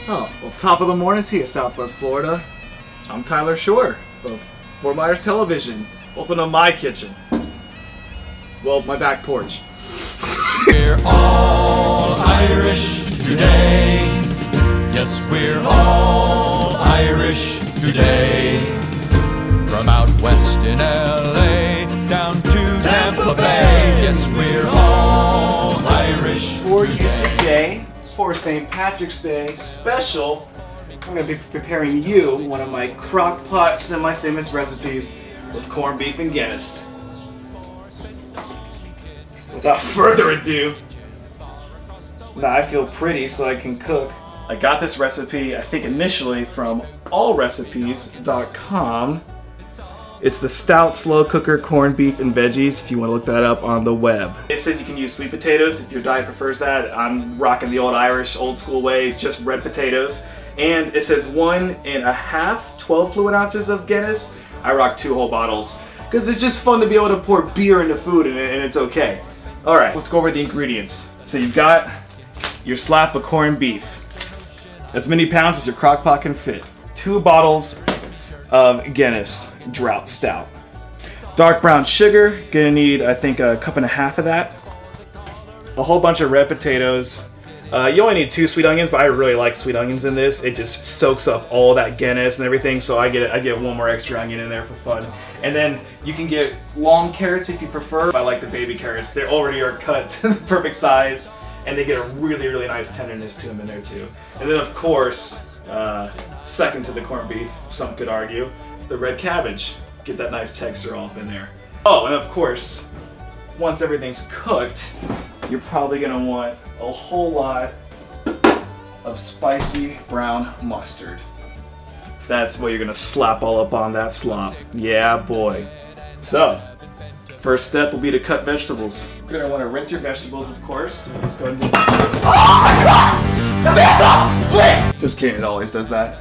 Oh, well, top of the morning to you, Southwest Florida. I'm Tyler Shore of Fort Myers Television. Welcome to my kitchen. Well, my back porch. We're all Irish today. Yes, we're all Irish today. From out west in LA down to Tampa Bay. Yes, we're all Irish For you today. today, for St. Patrick's Day special, I'm going to be preparing you one of my crock pot semi-famous recipes with corned beef and Guinness. Without further ado, now I feel pretty so I can cook. I got this recipe, I think initially from allrecipes.com. It's the stout slow cooker corned beef and veggies if you want to look that up on the web. It says you can use sweet potatoes if your diet prefers that. I'm rocking the old Irish, old school way, just red potatoes. And it says 1.5, 12 fluid ounces of Guinness. I rock 2 whole bottles because it's just fun to be able to pour beer into food and it's okay. All right, let's go over the ingredients. So you've got your slab of corned beef, as many pounds as your crock pot can fit. 2 bottles of Guinness Drought Stout. Dark brown sugar, gonna need I think a 1.5 cups of that. A whole bunch of red potatoes. You only need 2 sweet onions, but I really like sweet onions in this. It just soaks up all that Guinness and everything, so I get 1 more extra onion in there for fun. And then you can get long carrots if you prefer. I like the baby carrots. They already are cut to the perfect size, and they get a really, really nice tenderness to them in there too. And then of course, second to the corned beef, some could argue, the red cabbage. Get that nice texture all up in there. Oh, and of course, once everything's cooked, you're probably gonna want a whole lot of spicy brown mustard. That's what you're gonna slap all up on that slop. Yeah, boy. So, first step will be to cut vegetables. You're gonna want to rinse your vegetables, of course. So just go ahead and oh my God! Samantha, please! Just kidding, it always does that.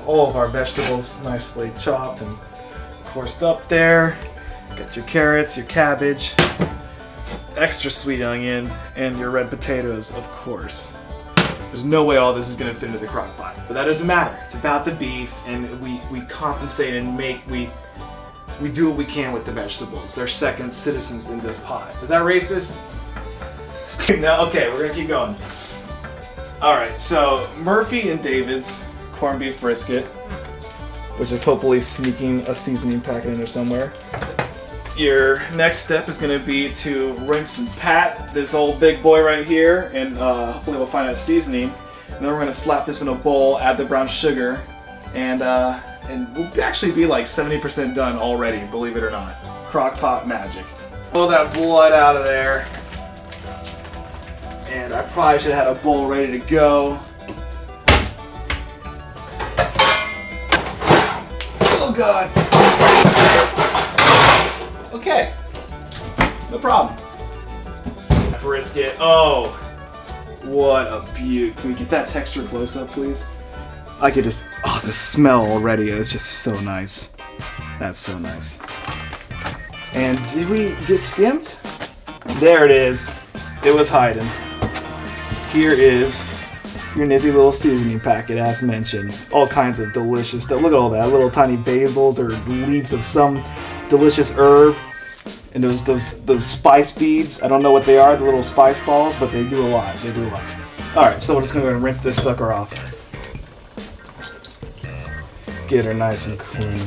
All of our vegetables nicely chopped and coursed up there. Got your carrots, your cabbage, extra sweet onion, and your red potatoes, of course. There's no way all this is gonna fit into the crock pot, but that doesn't matter. It's about the beef, and we compensate and we do what we can with the vegetables. They're second citizens in this pot. Is that racist? No, okay, we're gonna keep going. All right, so Murphy and David's corned beef brisket, which is hopefully sneaking a seasoning packet in there somewhere. Your next step is going to be to rinse and pat this old big boy right here, and hopefully we'll find that seasoning. And then we're going to slap this in a bowl, add the brown sugar, and we'll actually be like 70% done already, believe it or not. Crock pot magic. Pull that blood out of there. And I probably should have had a bowl ready to go. Oh God. Okay. No problem. Brisket. Oh. What a beaut. Can we get that texture close up, please? I could just, oh, the smell already is just so nice. That's so nice. And did we get skimped? There it is. It was hiding. Here is your nifty little seasoning packet, as mentioned. All kinds of delicious stuff. Look at all that. Little tiny basils or leaves of some delicious herb. And those spice beads. I don't know what they are, the little spice balls, but they do a lot. They do a lot. Alright, so we're just going to go and rinse this sucker off. Get her nice and clean.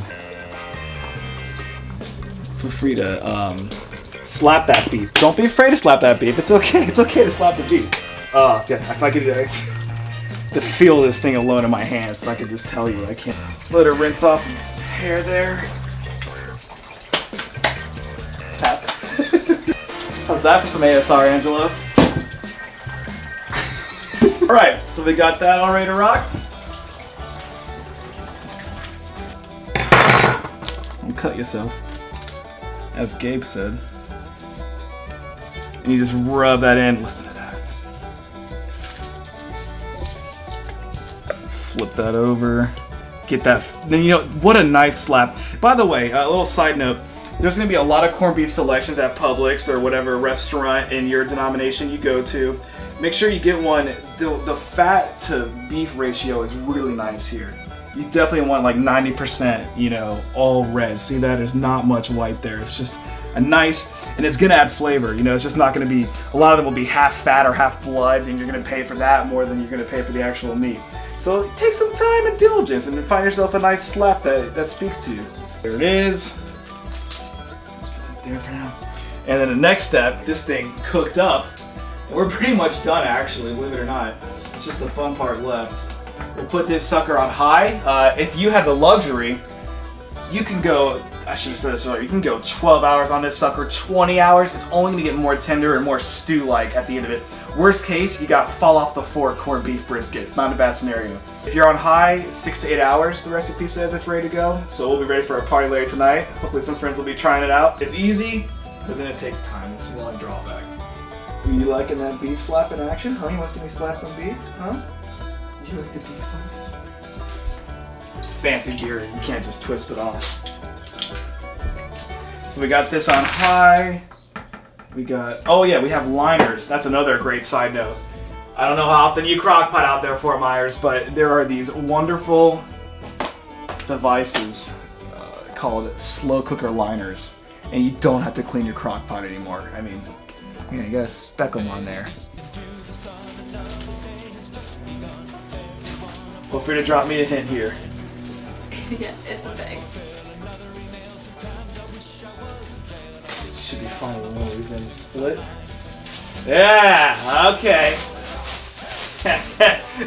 Feel free to slap that beef. Don't be afraid to slap that beef. It's okay. It's okay to slap the beef. Yeah, if I could do that. the feel of this thing alone in my hands, if I could just tell you. I can't let her rinse off hair there. How's that for some ASR, Angela? Alright, so we got that all ready to rock. Don't cut yourself, as Gabe said. And you just rub that in. Listen to that. Flip that over. Get that. Then you know what a nice slap. By the way, a little side note. There's going to be a lot of corned beef selections at Publix or whatever restaurant in your denomination you go to. Make sure you get one. The fat to beef ratio is really nice here. You definitely want like 90%, you know, all red. See that? There's not much white there. It's just a nice, and it's going to add flavor. You know, it's just not going to be, a lot of them will be half fat or half blood, and you're going to pay for that more than you're going to pay for the actual meat. So take some time and diligence and find yourself a nice slap that speaks to you. There it is. There for now. And then the next step, this thing cooked up. We're pretty much done actually, believe it or not. It's just the fun part left. We'll put this sucker on high. If you have the luxury, you can go, I should have said this earlier, you can go 12 hours on this sucker, 20 hours. It's only gonna get more tender and more stew-like at the end of it. Worst case, you got fall off the fork corned beef brisket. It's not a bad scenario. If you're on high, 6 to 8 hours, the recipe says it's ready to go. So we'll be ready for a party later tonight. Hopefully some friends will be trying it out. It's easy, but then it takes time. It's the only drawback. Are you liking that beef slap in action? Huh? You want to see me slap some beef? Huh? You like the beef slaps? Fancy gear, you can't just twist it off. So we got this on high. We got, oh yeah, we have liners. That's another great side note. I don't know how often you crockpot out there, Fort Myers, but there are these wonderful devices called slow cooker liners, and you don't have to clean your crockpot anymore. I mean, yeah, you gotta speck them on there. Feel free to drop me a hint here. Yeah, it's a big. Should be fine with one of these then split. Yeah, okay.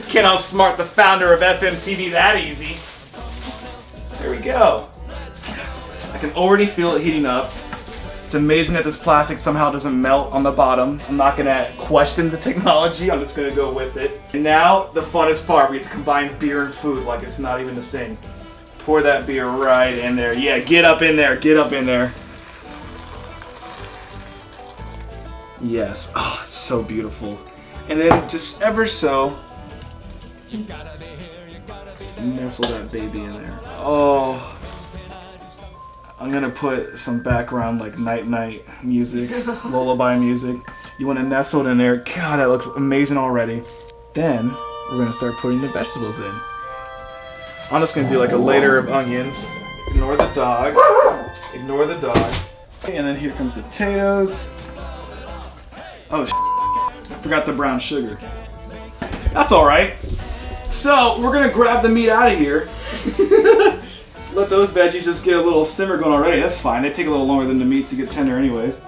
Can't outsmart the founder of FMTV that easy. There we go. I can already feel it heating up. It's amazing that this plastic somehow doesn't melt on the bottom. I'm not gonna question the technology, I'm just gonna go with it. And now, the funnest part, we get to combine beer and food like it's not even a thing. Pour that beer right in there. Yeah, get up in there, get up in there. Yes, oh, it's so beautiful. And then just ever so, just nestle that baby in there. Oh, I'm gonna put some background like night music, lullaby music. You wanna nestle it in there. God, that looks amazing already. Then, we're gonna start putting the vegetables in. I'm just gonna do like a layer of onions. Ignore the dog. Ignore the dog. And then here comes the potatoes. Oh, I forgot the brown sugar. That's alright. So, we're gonna grab the meat out of here. Let those veggies just get a little simmer going already. That's fine. They take a little longer than the meat to get tender anyways.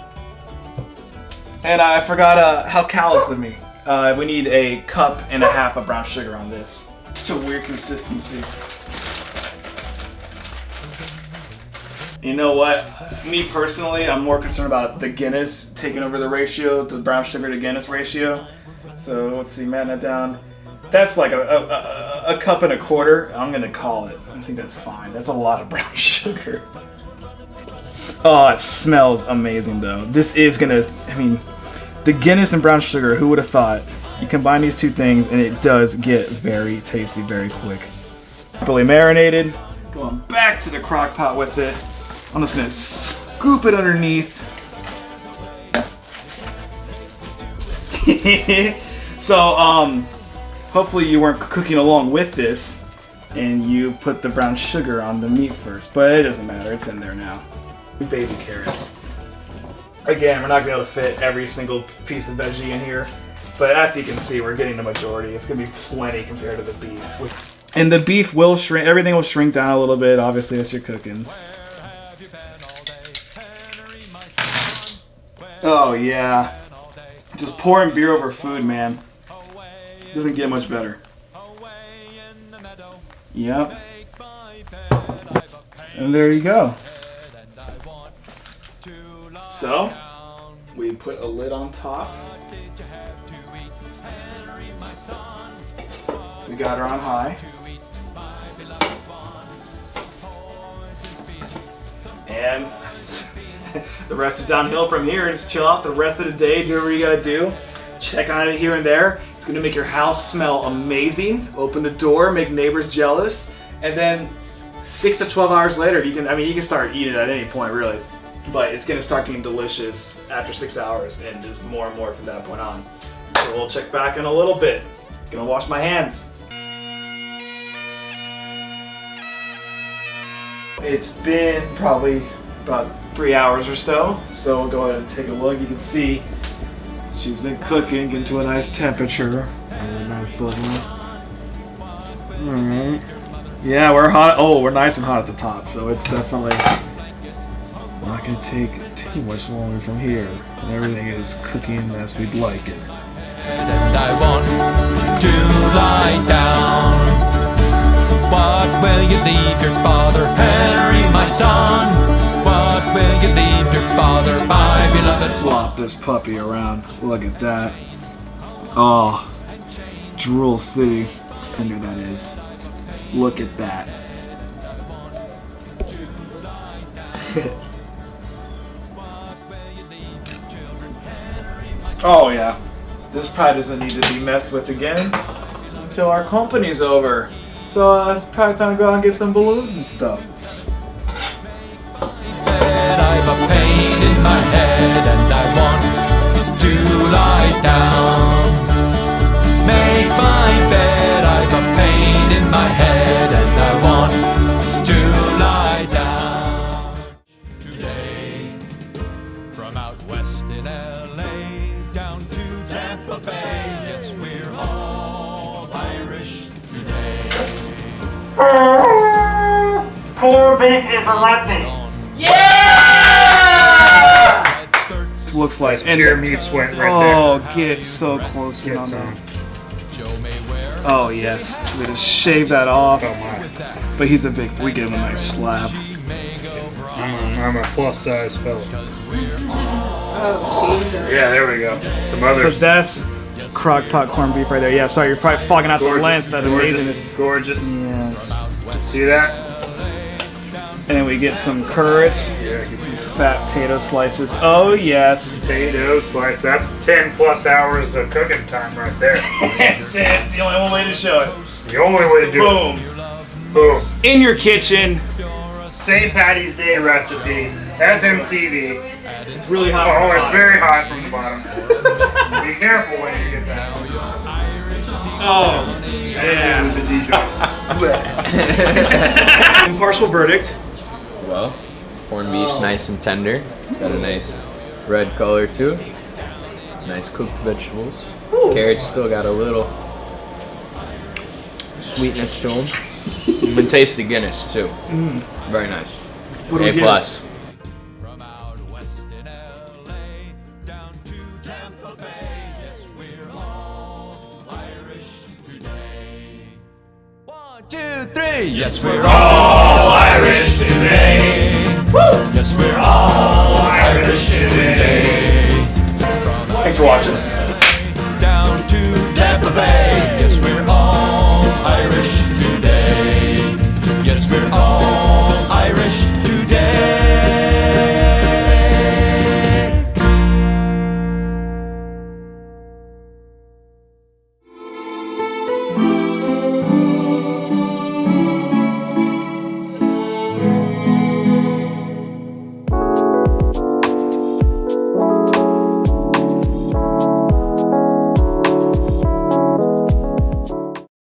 And I forgot how callous of me. We need 1.5 cups of brown sugar on this. Such a weird consistency. You know what? Me personally, I'm more concerned about the Guinness taking over the ratio, the brown sugar to Guinness ratio. So let's see, man, that down. That's like a 1.25 cups. I'm gonna call it. I think that's fine. That's a lot of brown sugar. Oh, it smells amazing though. This is gonna, I mean, the Guinness and brown sugar, who would have thought? You combine these two things and it does get very tasty very quick. Properly marinated. Going back to the crock pot with it. I'm just gonna scoop it underneath. So, hopefully you weren't cooking along with this and you put the brown sugar on the meat first, but it doesn't matter, it's in there now. Baby carrots. Again, we're not gonna be able to fit every single piece of veggie in here, but as you can see, we're getting the majority. It's gonna be plenty compared to the beef. And the beef will shrink, everything will shrink down a little bit, obviously, as you're cooking. Oh yeah. Just pouring beer over food, man. Doesn't get much better. Yep. And there you go. So, we put a lid on top. We got her on high. And the rest is downhill from here. Just chill out the rest of the day, do whatever you gotta do. Check on it here and there. It's gonna make your house smell amazing. Open the door, make neighbors jealous, and then 6 to 12 hours later, you can start eating it at any point, really. But it's gonna start getting delicious after 6 hours, and just more and more from that point on. So we'll check back in a little bit. Gonna wash my hands. It's been probably about 3 hours or so. So we'll go ahead and take a look. You can see she's been cooking, getting to a nice temperature. Really nice button. Alright. Yeah, we're hot. Oh, we're nice and hot at the top, so it's definitely not gonna take too much longer from here. And everything is cooking as we'd like it. And I want to lie down. What will you leave your father, Henry, my son? What will you leave your father, my beloved? Flop this puppy around. Look at that. Oh, Drool City. I knew that is. Look at that. Oh yeah. This probably doesn't need to be messed with again until our company's over. So it's probably time to go out and get some balloons and stuff. I've a pain in my head and I want to lie down. Make my bed, I've a pain in my head and I want to lie down. Today, from out west in LA down to Tampa Bay, yes, we're all Irish today. Corned beef is a Latin. Yeah! Looks like Pure meat sweat right oh, there. get so close in Get on some. that. Oh yes, so we just shave that off. Oh my. But he's a big. We give him a nice slab. I'm a plus size fella. Oh, Jesus. Yeah, there we go. Some So others. that's crock pot corned beef right there. Yeah, sorry, you're probably fogging out the lens. That gorgeous, amazingness. gorgeous. Yes. See that? And then we get some currants, Yeah, get some fat potato slices. Oh yes. potato slice. That's 10 plus hours of cooking time right there. It's the only one way to show it. The only way to do Boom. it. Boom. In your kitchen. St. Patty's Day recipe. FMTV. It's really hot. Oh, it's very hot from the bottom. Be careful when you get that. Oh. Yeah. Impartial verdict. Well, corned beef's nice and tender. Got a nice red color too. Nice cooked vegetables. Carrots still got a little sweetness to them. You can taste the Guinness too. Very nice. What do we A get? plus. From out west in LA down to Tampa Bay, yes, we're all Irish today. 1, 2, 3. Yes, we're all Irish today. Yes, we're all Irish today. Thanks for watching.